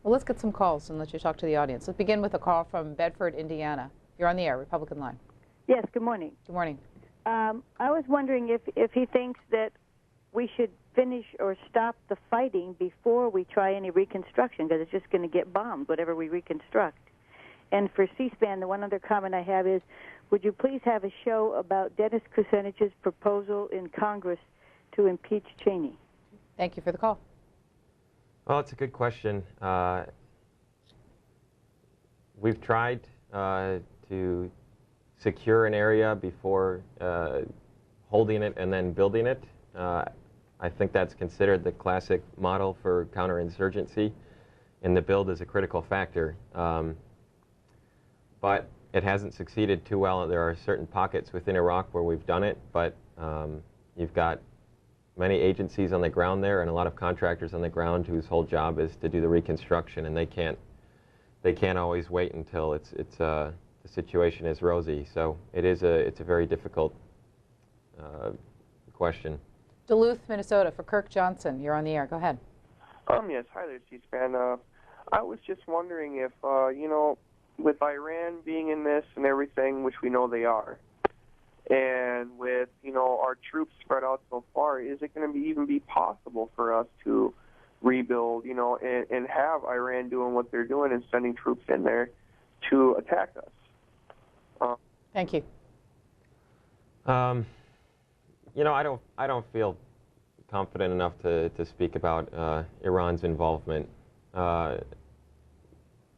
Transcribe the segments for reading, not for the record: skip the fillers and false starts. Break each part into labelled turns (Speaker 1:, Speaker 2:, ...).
Speaker 1: Well, let's get some calls and let you talk to the audience. Let's begin with a call from Bedford, Indiana. You're on the air, Republican line.
Speaker 2: Yes, good morning.
Speaker 1: Good morning.
Speaker 2: I was wondering if he thinks that we should finish or stop the fighting before we try any reconstruction, because it's just going to get bombed, whatever we reconstruct. And for C-SPAN, the one other comment I have is, would you please have a show about Dennis Kucinich's proposal in Congress to impeach Cheney?
Speaker 1: Thank you for the call.
Speaker 3: Well, it's a good question. We've tried to secure an area before holding it and then building it. I think that's considered the classic model for counterinsurgency, and the build is a critical factor. But it hasn't succeeded too well. There are certain pockets within Iraq where we've done it, but you've got many agencies on the ground there and a lot of contractors on the ground whose whole job is to do the reconstruction, and they can't always wait until the situation is rosy. So it's a very difficult question.
Speaker 1: Duluth, Minnesota, for Kirk Johnson. You're on the air. Go ahead.
Speaker 4: Yes, hi there, C-SPAN. I was just wondering if, with Iran being in this and everything, which we know they are, and with, our troops spread out so far, is it going to even be possible for us to rebuild, and have Iran doing what they're doing and sending troops in there to attack us?
Speaker 1: Thank you.
Speaker 3: I don't feel confident enough to speak about Iran's involvement.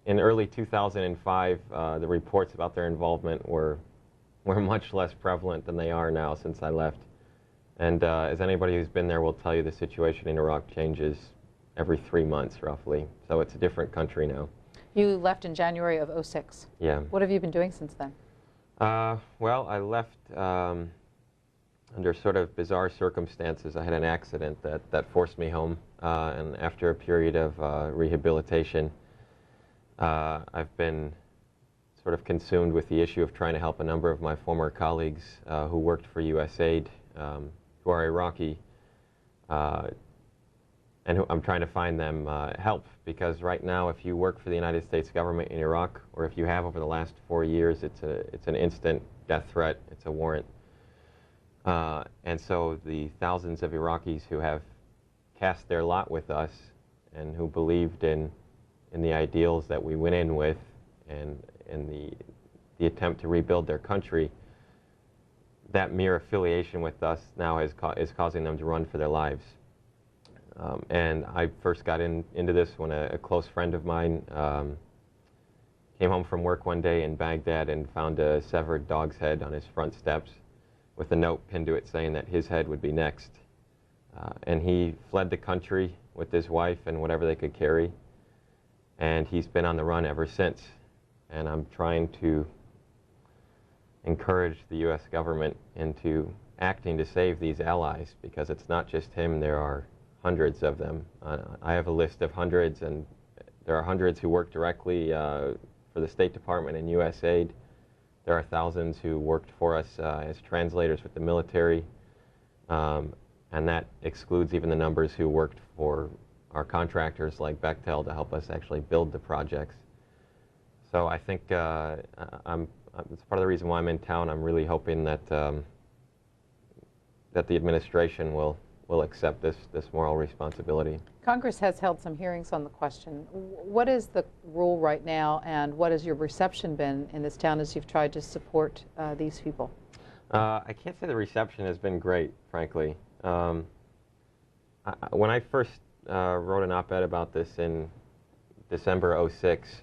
Speaker 3: In early 2005, the reports about their involvement were much less prevalent than they are now since I left. And as anybody who's been there will tell you, the situation in Iraq changes every 3 months, roughly. So it's a different country now.
Speaker 1: You left in January of '06.
Speaker 3: Yeah.
Speaker 1: What have you been doing since then?
Speaker 3: Well, I left under sort of bizarre circumstances. I had an accident that forced me home, and after a period of rehabilitation, I've been sort of consumed with the issue of trying to help a number of my former colleagues who worked for USAID, who are Iraqi, and I'm trying to find them help, because right now, if you work for the United States government in Iraq, or if you have over the last 4 years, it's an instant death threat. It's a warrant. And so the thousands of Iraqis who have cast their lot with us and who believed in the ideals that we went in with, and in the attempt to rebuild their country, that mere affiliation with us now is causing them to run for their lives. And I first got into this when a close friend of mine came home from work one day in Baghdad and found a severed dog's head on his front steps with a note pinned to it saying that his head would be next. And he fled the country with his wife and whatever they could carry, and he's been on the run ever since. And I'm trying to encourage the U.S. government into acting to save these allies, because it's not just him. There are hundreds of them. I have a list of hundreds, and there are hundreds who work directly for the State Department and USAID. There are thousands who worked for us as translators with the military, and that excludes even the numbers who worked for our contractors like Bechtel to help us actually build the projects. So I think it's part of the reason why I'm in town. I'm really hoping that that the administration will accept this moral responsibility.
Speaker 1: Congress has held some hearings on the question. What is the rule right now, and what has your reception been in this town as you've tried to support these people?
Speaker 3: I can't say the reception has been great, frankly. When I first wrote an op-ed about this in December '06,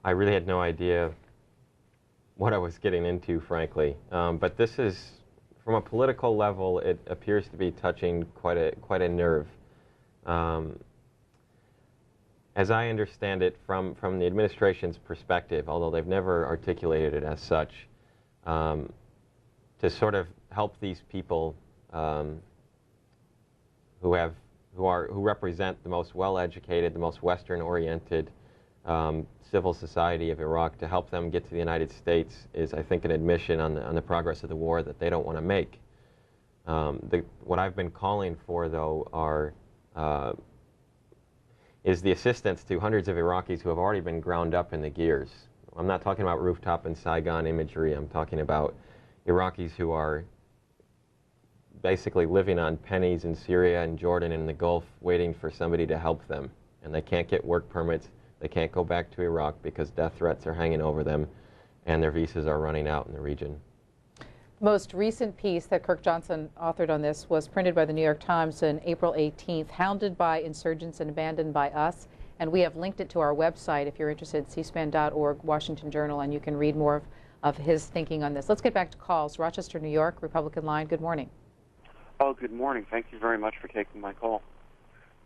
Speaker 3: I really had no idea what I was getting into, frankly. But this is, from a political level, it appears to be touching quite a nerve. As I understand it, from the administration's perspective, although they've never articulated it as such, to sort of help these people who represent the most well-educated, the most Western-oriented civil society of Iraq, to help them get to the United States is, I think, an admission on the progress of the war that they don't want to make. What I've been calling for, though, are is the assistance to hundreds of Iraqis who have already been ground up in the gears. I'm not talking about rooftop in Saigon imagery. I'm talking about Iraqis who are basically living on pennies in Syria and Jordan and the Gulf, waiting for somebody to help them. And they can't get work permits. They can't go back to Iraq because death threats are hanging over them and their visas are running out in the region.
Speaker 1: The most recent piece that Kirk Johnson authored on this was printed by the New York Times on April 18th, Hounded by Insurgents and Abandoned by Us. And we have linked it to our website if you're interested, cspan.org, Washington Journal, and you can read more of his thinking on this. Let's get back to calls. Rochester, New York, Republican line, good morning.
Speaker 5: Oh, good morning. Thank you very much for taking my call.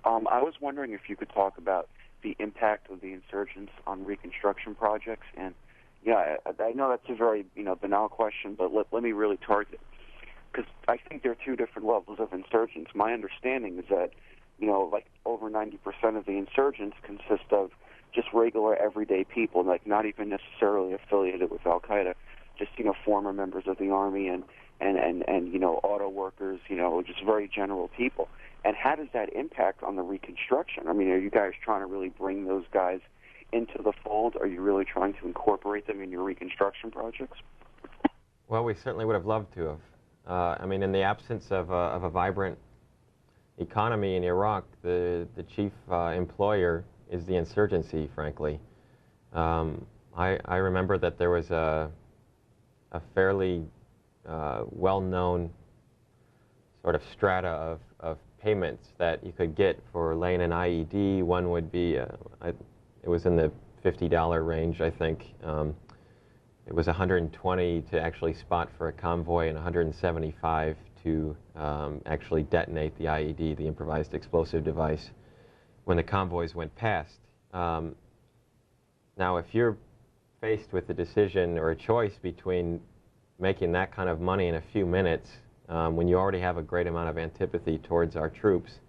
Speaker 5: I was wondering if you could talk about the impact of the insurgents on reconstruction projects. And yeah, I know that's a very banal question, but let me really target, because I think there are two different levels of insurgents. My understanding is that like over 90% of the insurgents consist of just regular everyday people, like not even necessarily affiliated with Al Qaeda, just former members of the army and auto workers, just very general people. And how does that impact on the reconstruction? I mean, are you guys trying to really bring those guys into the fold? Are you really trying to incorporate them in your reconstruction projects?
Speaker 3: Well, we certainly would have loved to have. I mean, in the absence of a vibrant economy in Iraq, the chief employer is the insurgency, frankly. I remember that there was a fairly well-known sort of strata of payments that you could get for laying an IED. One would be, it was in the $50 range, I think. It was $120 to actually spot for a convoy and $175 to actually detonate the IED, the improvised explosive device, when the convoys went past. Now, if you're faced with a decision or a choice between making that kind of money in a few minutes, when you already have a great amount of antipathy towards our troops,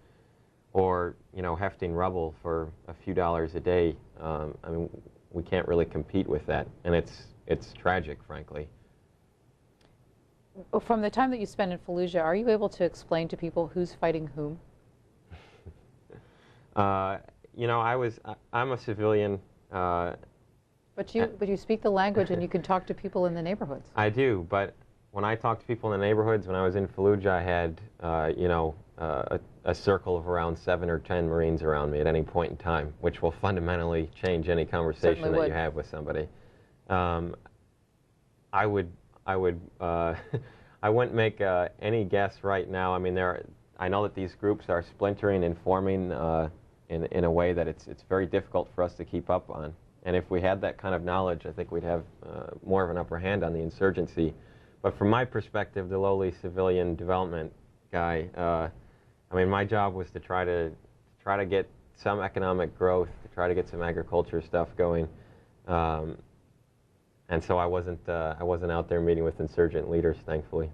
Speaker 3: or hefting rubble for a few dollars a day, I mean, we can't really compete with that, and it's tragic, frankly.
Speaker 1: From the time that you spend in Fallujah, are you able to explain to people who's fighting whom?
Speaker 3: I'm a civilian.
Speaker 1: But you speak the language and you can talk to people in the neighborhoods.
Speaker 3: I do, but when I talk to people in the neighborhoods, when I was in Fallujah, I had, a circle of around 7 or 10 Marines around me at any point in time, which will fundamentally change any conversation that you have with somebody. I wouldn't make any guess right now. I mean, I know that these groups are splintering and forming in a way that it's very difficult for us to keep up on. And if we had that kind of knowledge, I think we'd have more of an upper hand on the insurgency. But from my perspective, the lowly civilian development guy, I mean, my job was to try to get some economic growth, to try to get some agriculture stuff going. And so I wasn't out there meeting with insurgent leaders, thankfully.